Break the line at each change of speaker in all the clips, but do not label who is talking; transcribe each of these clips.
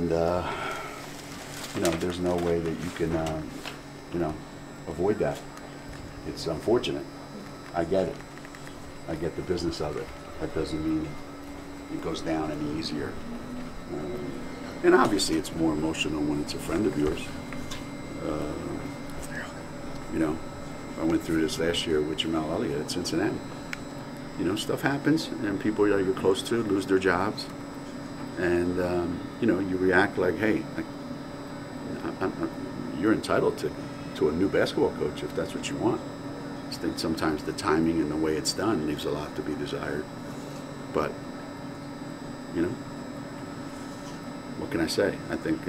And you know, there's no way that you can you know, avoid that. It's unfortunate. I get it. I get the business of it. That doesn't mean it goes down any easier. And obviously it's more emotional when it's a friend of yours. You know, I went through this last year with Jamal Elliott at Cincinnati. You know, stuff happens, and people that you're close to lose their jobs. And, you know, you react like, hey, you're entitled to a new basketball coach if that's what you want. I think sometimes the timing and the way it's done leaves a lot to be desired. But, you know, what can I say? I think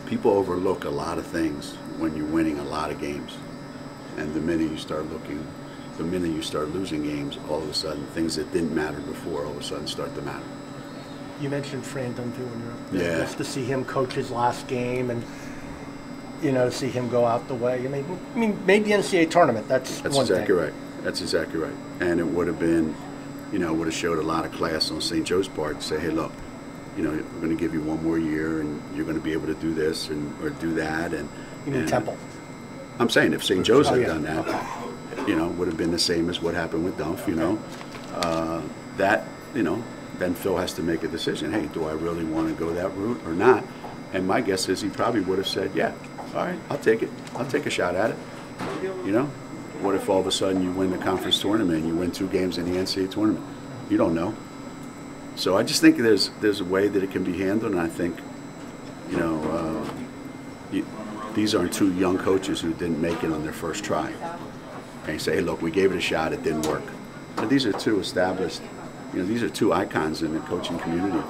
people overlook a lot of things when you're winning a lot of games. And the minute you start losing games, all of a sudden things that didn't matter before all of a sudden start to matter.
You mentioned Fran Dunphy when you were up there.
Yeah.
Just to see him coach his last game and, you know, see him go out the way. I mean, made the NCAA tournament. That's one
exactly
thing.
right. That's exactly right. And it would have been, you know, would have showed a lot of class on St. Joe's part to say, hey, look, you know, we're going to give you one more year, and you're going to be able to do this or do that. And
you mean Temple?
I'm saying if St. Joe's had done that,
okay,
you know, would have been the same as what happened with Dunphy. You know, that, you know, then Phil has to make a decision. Hey, do I really want to go that route or not? And my guess is he probably would have said, yeah, all right, I'll take it. I'll take a shot at it. You know, what if all of a sudden you win the conference tournament and you win 2 games in the NCAA tournament? You don't know. So I just think there's a way that it can be handled, and I think, you know, these aren't 2 young coaches who didn't make it on their first try. And you say, hey, look, we gave it a shot, it didn't work. But these are 2 established, you know, these are 2 icons in the coaching community.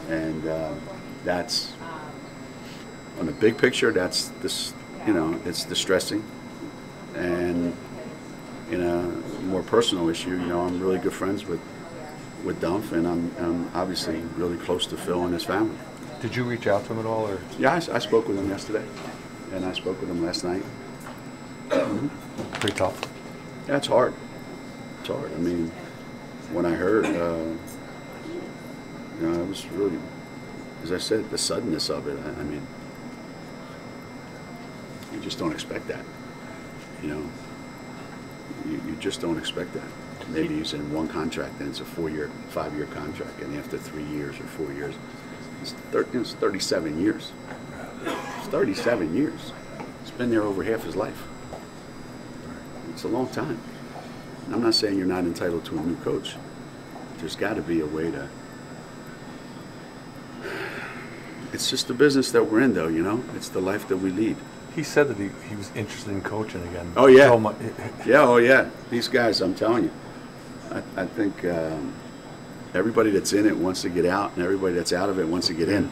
And that's, on the big picture, that's this, you know, it's distressing. And in a more personal issue, you know, I'm really good friends with Dunphy, and I'm obviously really close to Phil and his family.
Did you reach out to him at all? Or?
Yeah, I spoke with him yesterday, and I spoke with him last night.
Pretty tough.
Yeah, it's hard. It's hard. I mean, when I heard, you know, it was really, as I said, the suddenness of it. I mean, you just don't expect that. You know, you just don't expect that. Maybe he's in one contract and it's a 4-year, 5-year contract, and after 3 years or 4 years, it's 37 years. It's 37 years. He's been there over half his life. It's a long time. And I'm not saying you're not entitled to a new coach. There's got to be a way to. It's just the business that we're in, though. You know, it's the life that we lead.
He said that he was interested in coaching again.
Oh yeah.
So much.
Yeah. Oh yeah. These guys, I'm telling you, I think everybody that's in it wants to get out, and everybody that's out of it wants to get in.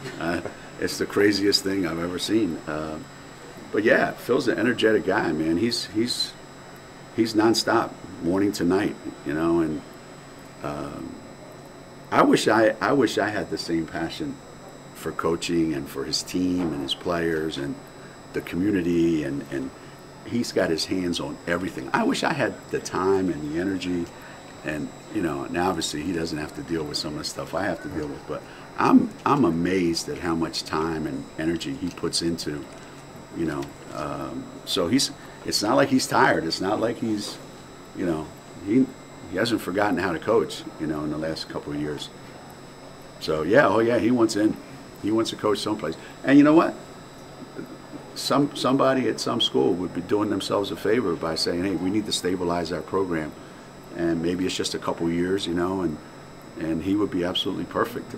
It's the craziest thing I've ever seen. But yeah, Phil's an energetic guy, man. He's nonstop, morning to night, you know. And I wish I had the same passion for coaching and for his team and his players and the community, and he's got his hands on everything. I wish I had the time and the energy, and you know, now obviously he doesn't have to deal with some of the stuff I have to deal with, but I'm amazed at how much time and energy he puts into, you know, so it's not like he's tired. It's not like he's, you know, he hasn't forgotten how to coach, you know, in the last couple of years. So yeah, oh yeah, he wants in. He wants to coach someplace. And you know what? Somebody at some school would be doing themselves a favor by saying, hey, we need to stabilize our program. And maybe it's just a couple years, you know, and he would be absolutely perfect.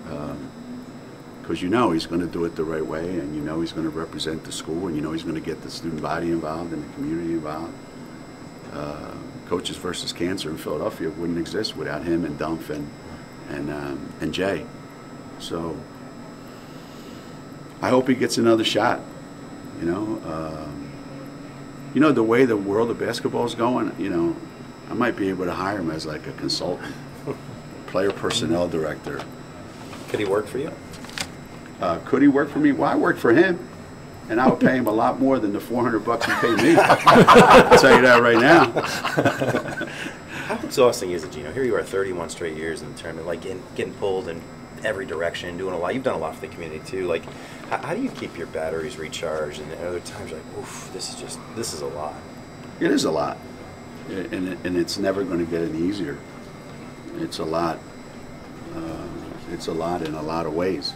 Because you know he's going to do it the right way, and you know he's going to represent the school, and you know he's going to get the student body involved and the community involved. Coaches versus Cancer in Philadelphia wouldn't exist without him and Dunphy and Jay. So I hope he gets another shot. You know, the way the world of basketball is going, you know, I might be able to hire him as like a consultant, player personnel director.
Could he work for you?
Could he work for me? Well, I work for him, and I would pay him a lot more than the $400 he paid me. I'll tell you that right now.
How exhausting is it, Geno? Here you are, 31 straight years in the tournament, like getting pulled and every direction, doing a lot. You've done a lot for the community too. Like, how do you keep your batteries recharged? And at other times, you're like, oof, this is a lot.
It is a lot, and it's never going to get any easier. It's a lot. It's a lot in a lot of ways.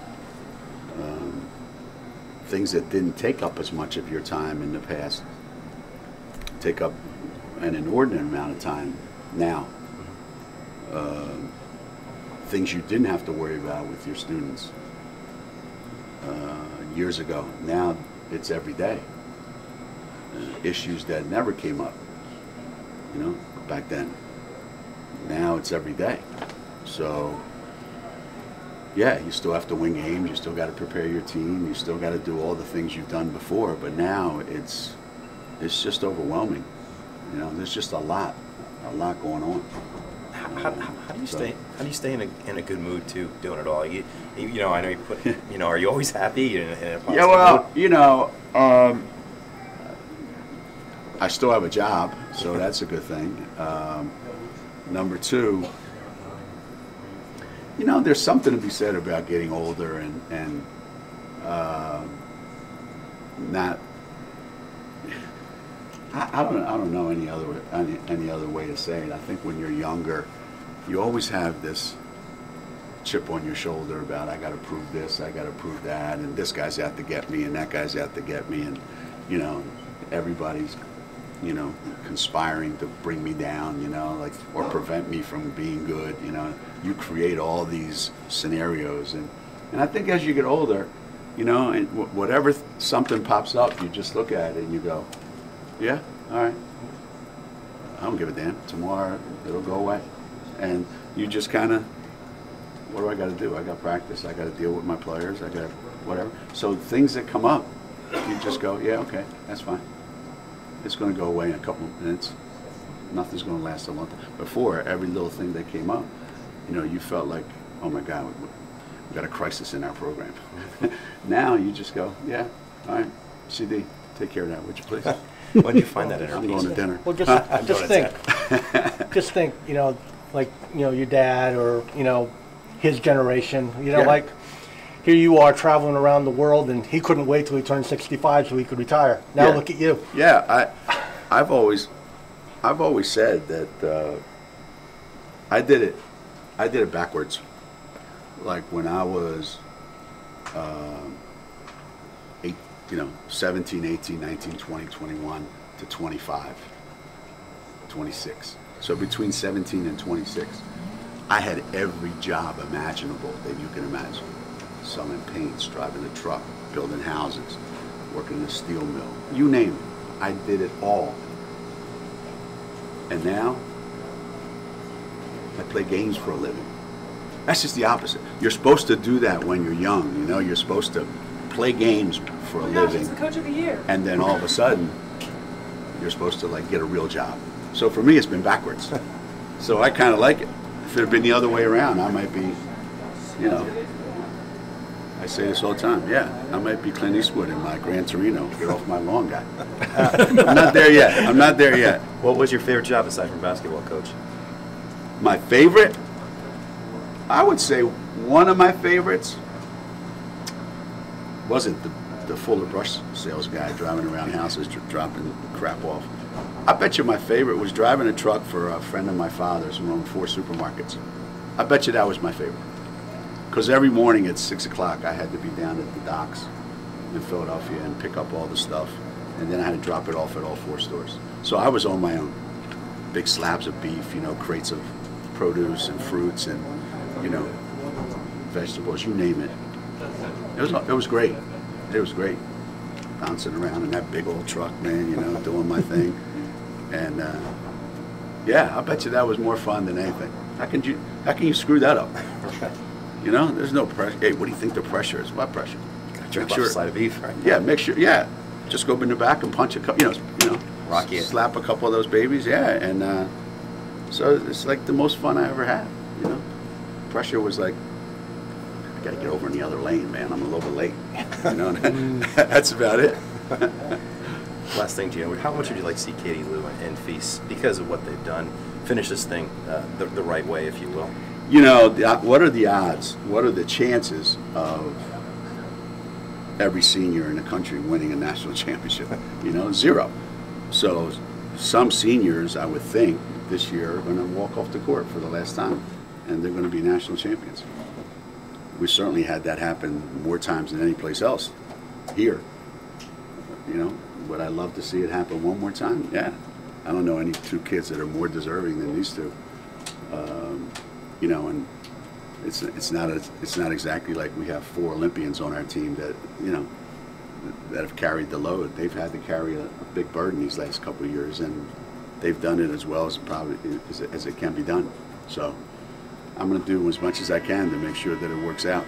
Things that didn't take up as much of your time in the past take up an inordinate amount of time now. Things you didn't have to worry about with your students years ago. Now it's every day. Issues that never came up, back then. Now it's every day. So, yeah, you still have to win games. You still got to prepare your team. You still got to do all the things you've done before. But now it's just overwhelming. There's just a lot going on.
How do you stay? How do you stay in a good mood too, doing it all? I know you put. Are you always happy in a positive
mood? I still have a job, so that's a good thing. Number two, there's something to be said about getting older and not. I don't know any other way to say it. I think when you're younger, you always have this chip on your shoulder about I got to prove this, I got to prove that, and this guy's out to get me, and that guy's out to get me, and everybody's conspiring to bring me down, or prevent me from being good. You create all these scenarios, and I think as you get older, and whatever something pops up, you just look at it and you go, yeah, all right. I don't give a damn. Tomorrow it'll go away, and you just kind of, what do I got to do? I got practice. I got to deal with my players. I got whatever. So things that come up, you just go, yeah, okay, that's fine. It's going to go away in a couple of minutes. Nothing's going to last a long time. Before, every little thing that came up, you felt like, oh my God, we got a crisis in our program. Now you just go, yeah, all right, CD, take care of that, would you please?
When do you find that inner
I'm
peace?
going to dinner.
Well, just think, like, your dad or, his generation, like, here you are traveling around the world, and he couldn't wait till he turned 65 so he could retire. Now look at you.
Yeah, I've always said that I did it backwards. Like when I was 17, 18, 19, 20, 21 to 25, 26. So between 17 and 26, I had every job imaginable that you can imagine. Selling paints, driving a truck, building houses, working in a steel mill. You name it. I did it all. And now, I play games for a living. That's just the opposite. You're supposed to do that when you're young, You're supposed to play games for a living.
He's the coach of the year.
And then all of a sudden, you're supposed to get a real job. So for me, it's been backwards. So I kind of like it. If it had been the other way around, I might be, I say this all the time. Yeah, I might be Clint Eastwood in my Gran Torino. Get off my lawn, guy. I'm not there yet.
What was your favorite job aside from basketball, Coach?
My favorite? I would say one of my favorites wasn't the Fuller brush sales guy driving around houses dropping crap off. I bet you my favorite was driving a truck for a friend of my father's who owned 4 supermarkets. I bet you that was my favorite. Because every morning at 6 o'clock I had to be down at the docks in Philadelphia and pick up all the stuff. And then I had to drop it off at all 4 stores. So I was on my own. Big slabs of beef, crates of produce and fruits and, vegetables, you name it. It was great. It was great. Bouncing around in that big old truck, man, doing my thing. And, yeah, I bet you that was more fun than anything. How can you screw that up? There's no pressure. Hey, what do you think the pressure is? What pressure?
Drink off a side of beef, right?
Yeah, make sure. Yeah, just go in the back and punch a couple.
Rock it.
Slap a couple of those babies. Yeah, and so it's like the most fun I ever had. Pressure was like, I got to get over in the other lane, man. I'm a little bit late. That's about it.
Last thing, Geno, how much would you like to see Katie Lou and Feast, because of what they've done, finish this thing the right way, if you will?
You know, what are the odds? What are the chances of every senior in the country winning a national championship? You know, 0. So some seniors, I would think, this year are going to walk off the court for the last time, and they're going to be national champions. We certainly had that happen more times than any place else here. You know, would I love to see it happen one more time? Yeah. I don't know any 2 kids that are more deserving than these 2. You know, and it's not exactly like we have 4 Olympians on our team that, you know, that have carried the load. They've had to carry a big burden these last couple of years, and they've done it as well as probably as it can be done. So I'm going to do as much as I can to make sure that it works out.